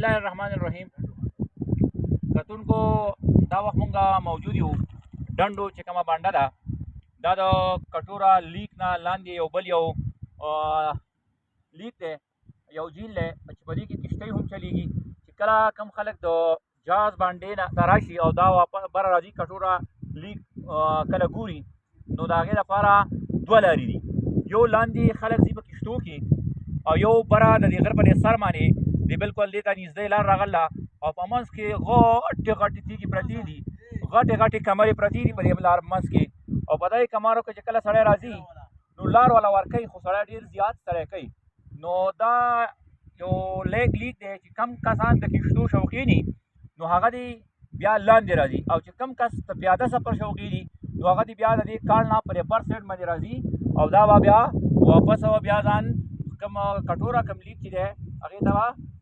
الله الرحمن الرحیم. کتونکو دا وخت مونږ موجود یو ډنډو چې کومه بانډه ده دا د کټوره لیک نه لاندې یو بل یو لیک دی، یو جهیل دی چې په دې کې کشتۍ هم چلیږي. چې کله کم خلک د جهاز بانډې نه راشي او دا واپس بره راځي کټوره لیک کله ګوري نو د هغې لپاره دوه لارې دي. یو لاندې خلک ځي په کشتو کې او یو بره د دې غر په دې سر باندې د بالکل دې ته نږدې لار راغله او په منځ کې غټې غټې تیږې پرتې دي، غټې غټې کمرې پرتې دي په دې لار منځ کې. او په دې کمرو کې چې کله سړی راځي نو لار والا ورکوي، خو سړی ډېر زیات سړی کوي. نو دا یو لیک دی چې کم کسان د کشتو شوقین دي نو هغه دی بیا لاندې راځي، او چې کم کس د پیاده سفر شوقي دي نو هغه دی بیا د دې کاڼ نه په بر سایډ باندې راځي او دا به بیا واپس بیا ځان کوم کټوره کوم لیک چې دی هغې ته